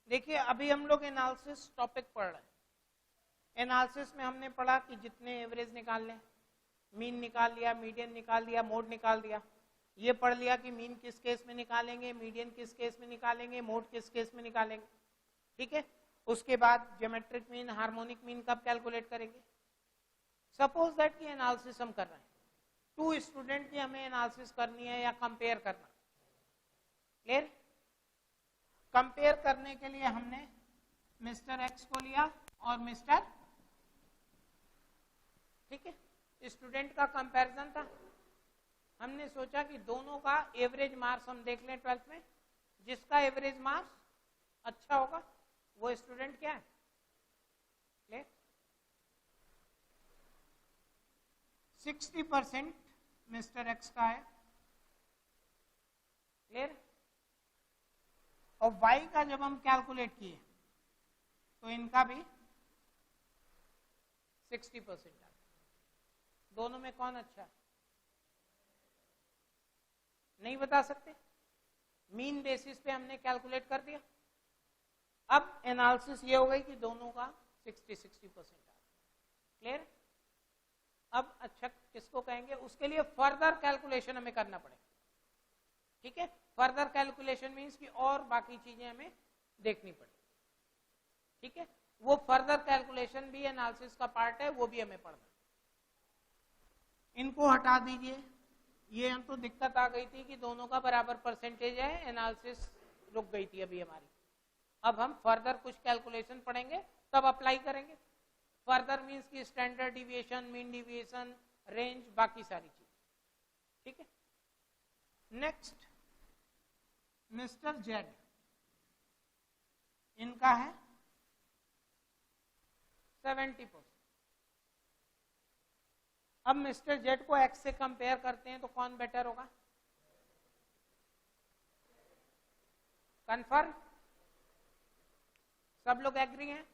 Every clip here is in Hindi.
देखिए अभी हम लोग एनालिसिस टॉपिक पढ़ रहे हैं। एनालिसिस में हमने पढ़ा कि जितने एवरेज निकाल लें, मीन निकाल लिया, मीडियन निकाल लिया, मोड निकाल दिया। ये पढ़ लिया कि मीन किस केस में निकालेंगे, मीडियन किस केस में निकालेंगे, मोड किस केस में निकालेंगे। ठीक है, उसके बाद ज्योमेट्रिक मीन, हार्मोनिक मीन कब कैलकुलेट करेंगे। सपोज दैट कि एनालिसिस हम कर रहे हैं, 2 स्टूडेंट की हमें एनालिसिस करनी है या कंपेयर करना। क्लियर? कंपेयर करने के लिए हमने मिस्टर एक्स को लिया और मिस्टर, ठीक है, स्टूडेंट का कंपैरिजन था। हमने सोचा कि दोनों का एवरेज मार्क्स हम देख लें 12th में, जिसका एवरेज मार्क्स अच्छा होगा वो स्टूडेंट क्या है। क्लियर? 60% मिस्टर एक्स का है। क्लियर? और वाई का जब हम कैलकुलेट किए तो इनका भी 60% आ। दोनों में कौन अच्छा है नहीं बता सकते। मीन बेसिस पे हमने कैलकुलेट कर दिया। अब एनालिसिस ये हो गई कि दोनों का 60% आ। क्लियर? अब अच्छा किसको कहेंगे, उसके लिए फर्दर कैलकुलेशन हमें करना पड़ेगा। ठीक है, फर्दर कैलकुलेशन मीन्स कि और बाकी चीजें हमें देखनी पड़ेगी। ठीक है, वो फर्दर कैलकुलेशन भी एनालिसिस का पार्ट है, वो भी हमें पढ़ना। इनको हटा दीजिए, ये हम तो दिक्कत आ गई थी कि दोनों का बराबर परसेंटेज है, एनालिसिस रुक गई थी अभी हमारी। अब हम फर्दर कुछ कैलकुलेशन पढ़ेंगे तब अप्लाई करेंगे। फर्दर मीन्स की standard deviation, mean deviation, range, बाकी सारी चीज। ठीक है, नेक्स्ट मिस्टर जेड, इनका है 70%। अब मिस्टर जेड को एक्स से कंपेयर करते हैं तो कौन बेटर होगा। कंफर्म? सब लोग एग्री हैं?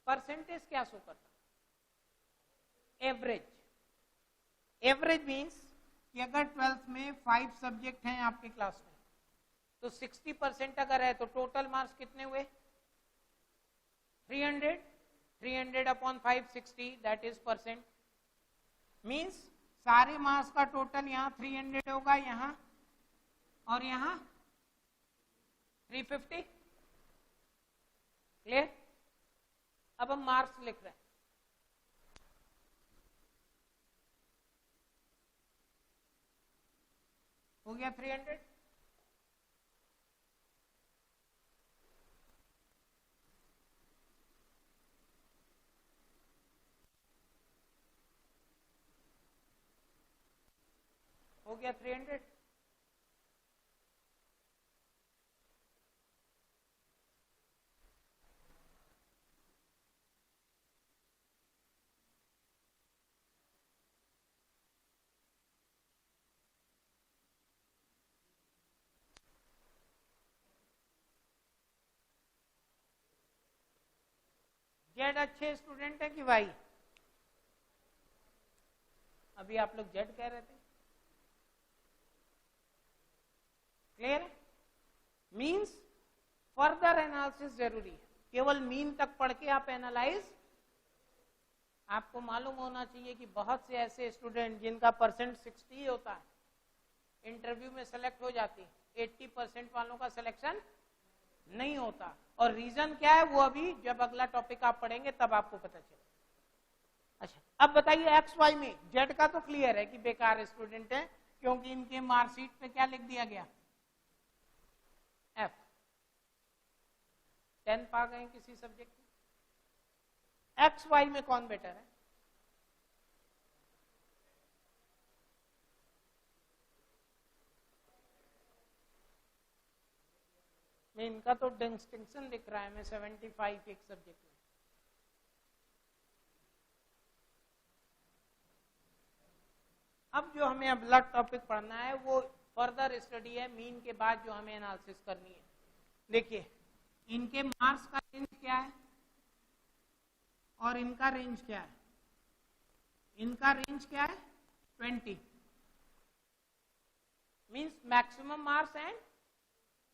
परसेंटेज क्या शो करता? एवरेज। एवरेज मीन्स कि अगर 12th में 5 सब्जेक्ट हैं आपके क्लास में तो 60% अगर है तो टोटल मार्क्स कितने हुए? 300। 300 upon 560 that is percent. Means सारे मार्क्स का टोटल यहाँ 300 होगा, यहाँ और यहाँ 350। क्लियर? अब हम मार्क्स लिख रहे हैं। हो गया 300। हो गया 300। जेड अच्छे स्टूडेंट है कि वाई? अभी आप लोग जेड कह रहे थे। क्लियर है? मीन्स फर्दर एनालिसिस जरूरी है। केवल मीन तक पढ़ के आप एनालाइज, आपको मालूम होना चाहिए कि बहुत से ऐसे स्टूडेंट जिनका परसेंट 60 होता है, इंटरव्यू में सेलेक्ट हो जाती है, 80% वालों का सिलेक्शन नहीं होता। और रीजन क्या है वो अभी जब अगला टॉपिक आप पढ़ेंगे तब आपको पता चलेगा। अच्छा, अब बताइए एक्स वाई में जेड का तो क्लियर है कि बेकार स्टूडेंट है, क्योंकि इनके मार्कशीट पे क्या लिख दिया गया? एफ। 10 पा गए किसी सब्जेक्ट में। एक्स वाई में कौन बेटर है? मैं इनका तो डिस्टिंक्शन दिख रहा है, मैं 75 एक सब्जेक्ट में। अब जो हमें अगला टॉपिक पढ़ना है वो फर्दर स्टडी है मीन के बाद जो हमें एनालिसिस करनी है। देखिए इनके मार्क्स का रेंज क्या है और इनका रेंज क्या है। इनका रेंज क्या है? 20। Means maximum marks and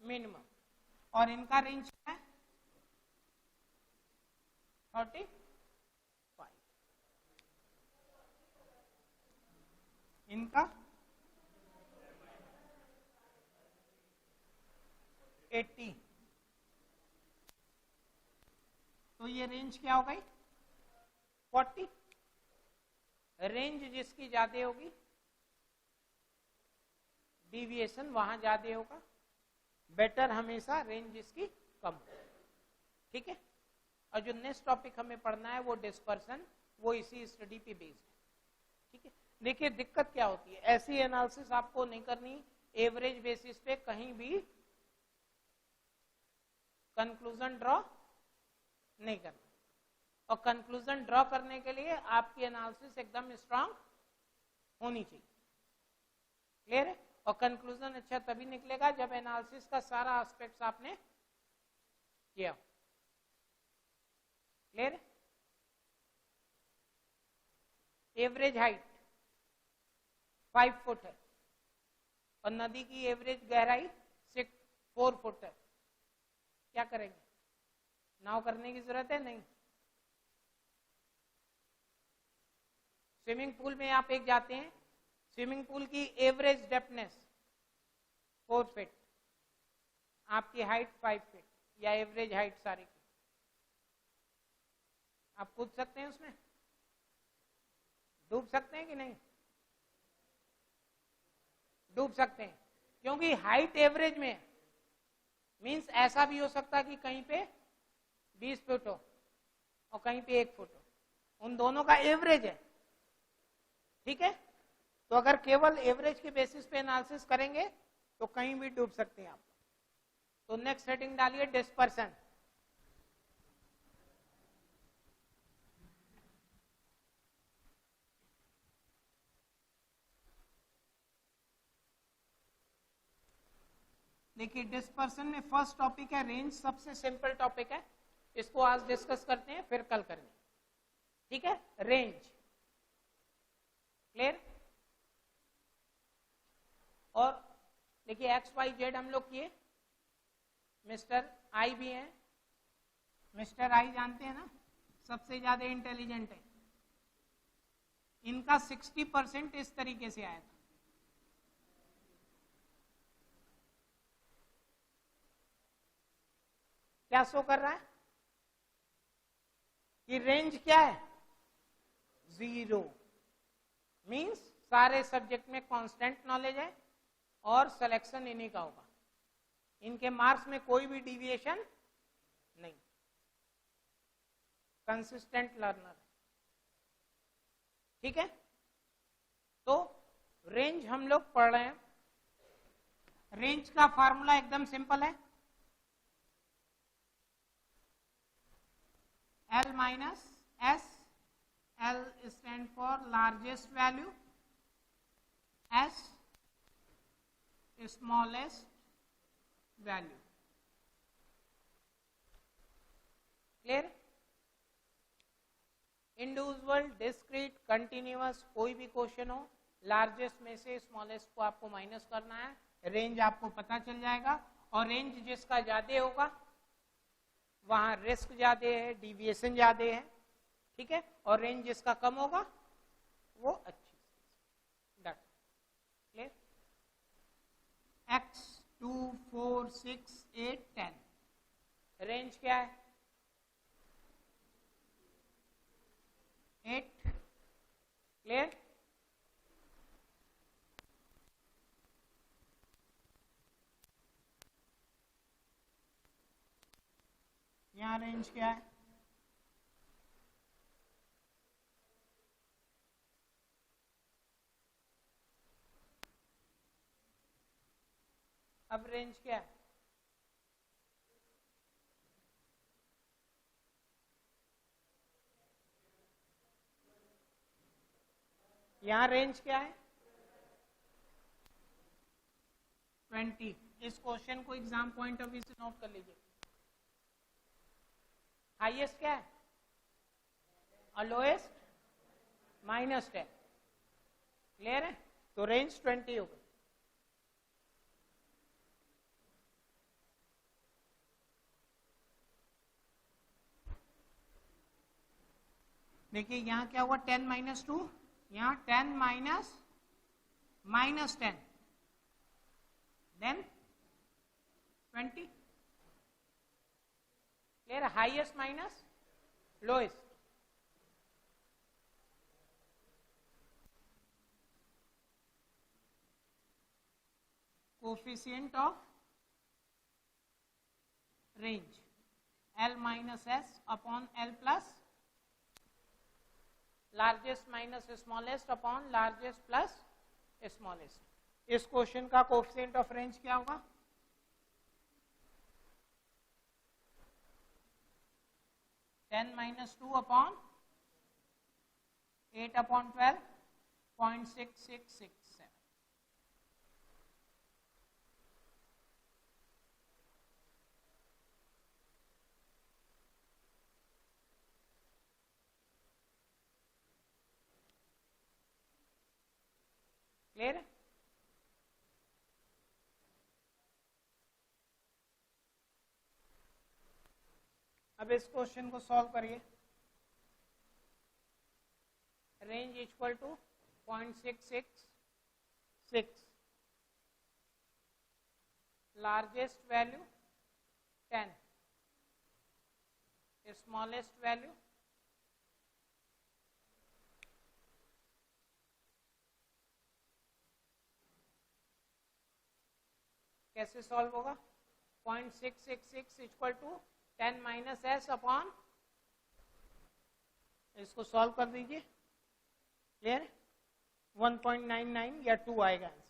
minimum, और इनका रेंज क्या है 35, इनका 80। तो ये रेंज क्या हो गई 40। रेंज जिसकी ज्यादा होगी डिविएशन वहां ज्यादा होगा, बेटर हमेशा रेंज जिसकी कम हो। ठीक है, और जो नेक्स्ट टॉपिक हमें पढ़ना है वो डिस्पर्सन, वो इसी स्टडी पे बेस्ड है। ठीक है, देखिए दिक्कत क्या होती है, ऐसी एनालिसिस आपको नहीं करनी एवरेज बेसिस पे कहीं भी कंक्लूजन ड्रॉ नहीं करना, और कंक्लूजन ड्रॉ करने के लिए आपकी एनालिसिस एकदम स्ट्रांग होनी चाहिए। क्लियर है, और कंक्लूजन अच्छा तभी निकलेगा जब एनालिसिस का सारा एस्पेक्ट्स आपने किया। क्लियर है, एवरेज हाइट 5 फुट है और नदी की एवरेज गहराई 4 फुट है, क्या करेंगे, नाव करने की जरूरत है नहीं। स्विमिंग पूल में आप एक जाते हैं, स्विमिंग पूल की एवरेज डेप्थनेस 4 फीट, आपकी हाइट 5 फीट या एवरेज हाइट सारी की, आप कूद सकते हैं उसमें, डूब सकते हैं कि नहीं, डूब सकते हैं, क्योंकि हाइट एवरेज में मींस ऐसा भी हो सकता है कि कहीं पे 20 फुट हो और कहीं पे 1 फुट हो, उन दोनों का एवरेज है। ठीक है, तो अगर केवल एवरेज के बेसिस पे एनालिसिस करेंगे तो कहीं भी डूब सकते हैं आप। तो नेक्स्ट हेडिंग डालिए डिस्पर्सन। देखिए डिस्पर्सन में फर्स्ट टॉपिक है रेंज, सबसे सिंपल टॉपिक है, इसको आज डिस्कस करते हैं फिर कल करेंगे। ठीक है, रेंज क्लियर। और देखिए एक्स वाई जेड हम लोग किए, मिस्टर आई भी है, मिस्टर आई जानते हैं ना सबसे ज्यादा इंटेलिजेंट है, इनका 60% इस तरीके से आया था। क्या शो कर रहा है कि रेंज क्या है 0, मींस सारे सब्जेक्ट में कांस्टेंट नॉलेज है और सिलेक्शन इन्हीं का होगा, इनके मार्क्स में कोई भी डिविएशन नहीं, कंसिस्टेंट लर्नर। ठीक है, तो रेंज हम लोग पढ़ रहे हैं। रेंज का फार्मूला एकदम सिंपल है, L minus S, L stand for largest value, S smallest value. Clear? Individual, discrete, continuous कोई भी क्वेश्चन हो, लार्जेस्ट में से स्मॉलेस्ट को आपको माइनस करना है, रेंज आपको पता चल जाएगा। और रेंज जिसका ज्यादा होगा वहां रिस्क ज्यादा है, डिविएशन ज्यादा है। ठीक है, और रेंज जिसका कम होगा वो अच्छी डन। क्लियर? x 2 4 6 8 10 रेंज क्या है 8। क्लियर? यहां रेंज क्या है अब रेंज क्या है यहां रेंज क्या है 20। इस क्वेश्चन को एग्जाम पॉइंट ऑफ व्यू से नोट कर लीजिए। हाईएस्ट क्या है और लोएस्ट -10। क्लियर है? तो रेंज 20 हो गई। देखिए यहां क्या हुआ 10 माइनस 2, यहां 10 minus minus 10 then 20. Clear? Highest minus lowest. Coefficient of range L minus S upon L plus largest minus smallest upon largest plus smallest. इस क्वेश्चन का कोफिशिएंट ऑफ रेंज क्या होगा? Ten minus 2 upon 8 upon 12 0.6667. Clear है? अब इस क्वेश्चन को सॉल्व करिए. Range equal to 0.666, largest value 10, smallest value 10. कैसे सॉल्व होगा? 0.666 equal to 10 minus S upon, इसको सॉल्व कर दीजिए. क्लियर? 1.99 या 2 आएगा answer.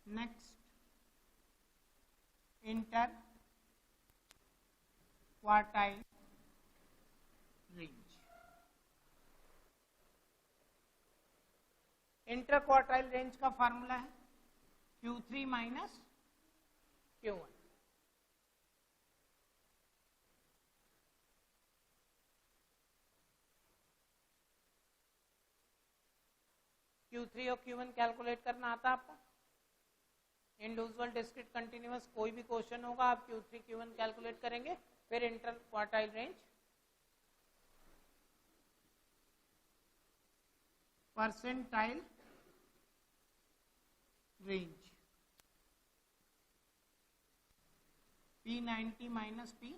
Next, interquartile range. Interquartile range का फॉर्मूला है Q3 माइनस Q1. Q3 और Q1 कैलकुलेट करना आता है आपको? इंडिविजुअल डिस्क्रीट कंटिन्यूअस कोई भी क्वेश्चन होगा आप Q3 Q1 कैलकुलेट करेंगे, फिर inter quartile range, percentile range P90 minus P.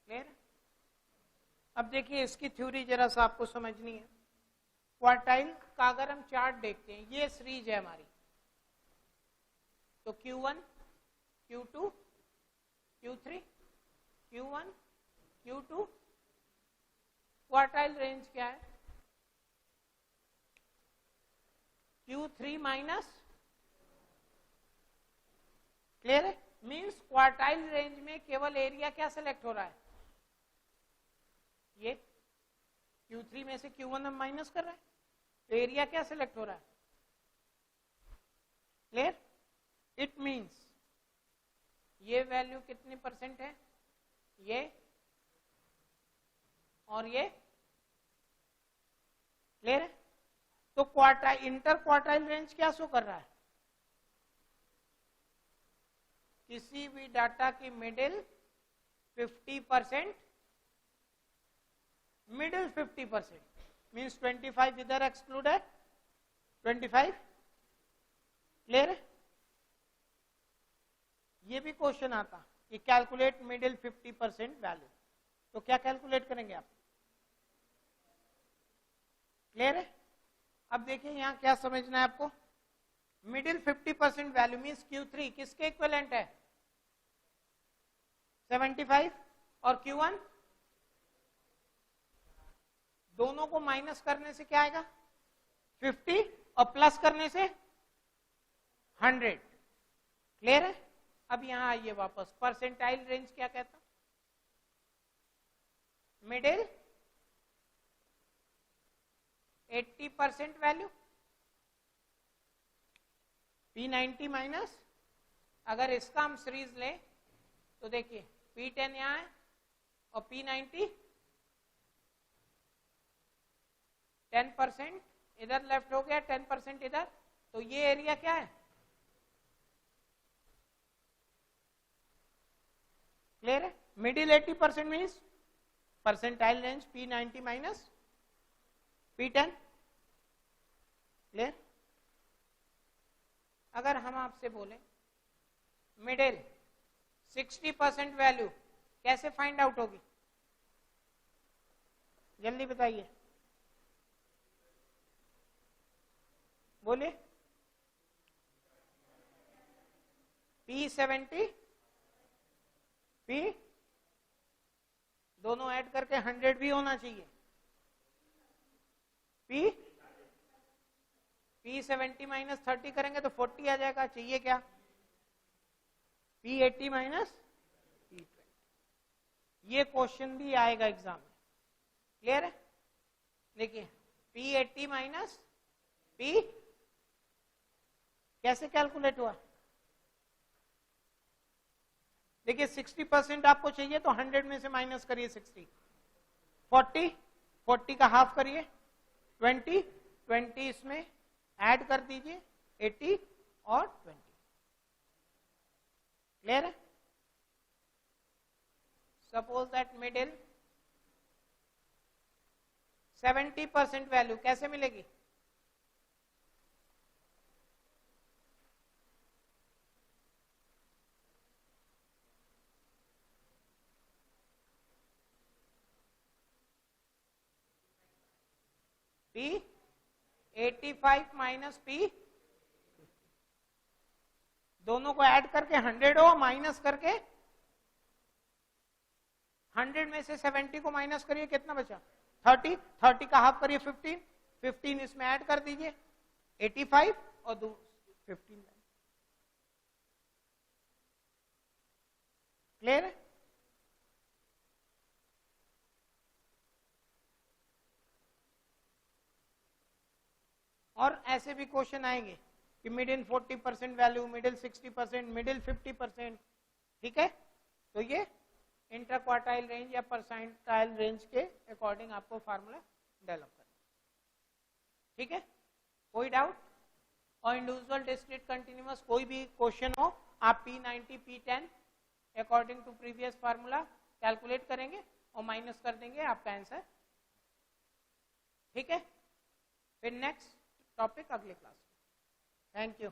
Clear? अब देखिए इसकी थ्योरी जरा सा आपको समझनी है. क्वार्टाइल का अगर हम चार्ट देखते हैं, ये सीरीज है हमारी, तो Q1, Q2, Q3, Q1, Q2, quartile range क्या है? Q3 minus. क्लियर है? मींस क्वार्टाइल रेंज में केवल एरिया क्या सिलेक्ट हो रहा है? ये Q3 में से Q1 हम माइनस कर रहे हैं, तो एरिया क्या सिलेक्ट हो रहा है? क्लियर? इट मींस ये वैल्यू कितनी परसेंट है? ये और ये. क्लियर है? तो क्वार्टाइल, इंटर क्वार्टाइल रेंज क्या शो कर रहा है? किसी भी डाटा की मिडिल 50%, मिडिल 50% मीन्स 25 इधर एक्सक्लूड है, 25. क्लियर है? ये भी क्वेश्चन आता कि कैलकुलेट मिडिल 50% वैल्यू, तो क्या कैलकुलेट करेंगे आप? क्लियर है? अब देखिए यहां क्या समझना है आपको. मिडिल 50% वैल्यू मीन्स Q3 किसके इक्विवेलेंट है? 75. और Q1 दोनों को माइनस करने से क्या आएगा 50 और प्लस करने से 100। क्लियर है? अब यहां आइए वापस, परसेंटाइल रेंज क्या कहता? मिडिल 80% वैल्यू, P90 माइनस, अगर इसका हम सीरीज लें तो देखिए P10 यहां है और P90 10% इधर लेफ्ट हो गया, 10% इधर, तो ये एरिया क्या है? क्लियर है? Middle 80% means percentile range P90 minus P10। Clear? अगर हम आपसे बोले मिडिल 60% वैल्यू कैसे फाइंड आउट होगी? जल्दी बताइए, बोलिए। P70 P दोनों ऐड करके 100 भी होना चाहिए। P70 माइनस 30 करेंगे तो 40 आ जाएगा। चाहिए क्या? P80 minus P20। ये क्वेश्चन भी आएगा एग्जाम में। क्लियर है? देखिए P80 माइनस P कैसे कैलकुलेट हुआ? देखिए 60% आपको चाहिए तो 100 में से माइनस करिए 60, 40 का हाफ करिए 20 इसमें ऐड कर दीजिए 80 और 20। क्लियर है? सपोज दैट मिडिल 70% वैल्यू कैसे मिलेगी? P85 माइनस P, दोनों को ऐड करके 100 हो, माइनस करके 100 में से 70 को माइनस करिए, कितना बचा? 30 का हाफ करिए 15 इसमें ऐड कर दीजिए 85 और 15। क्लियर है? और ऐसे भी क्वेश्चन आएंगे कि मिडिल 40% वैल्यू, मिडिल 60%, मिडिल 50%। ठीक है? तो ये इंटर क्वार्टाइल रेंज या परसेंटाइल रेंज के अकॉर्डिंग आपको फार्मूला डेवलप करना। ठीक है? कोई डाउट? और इंडिविजुअल डिस्क्रीट कंटिन्यूअस कोई भी क्वेश्चन हो, आप P90 P10 according to previous formula calculate करेंगे और माइनस कर देंगे आपका आंसर। ठीक है? फिर नेक्स्ट टॉपिक अगले क्लास में। Thank you.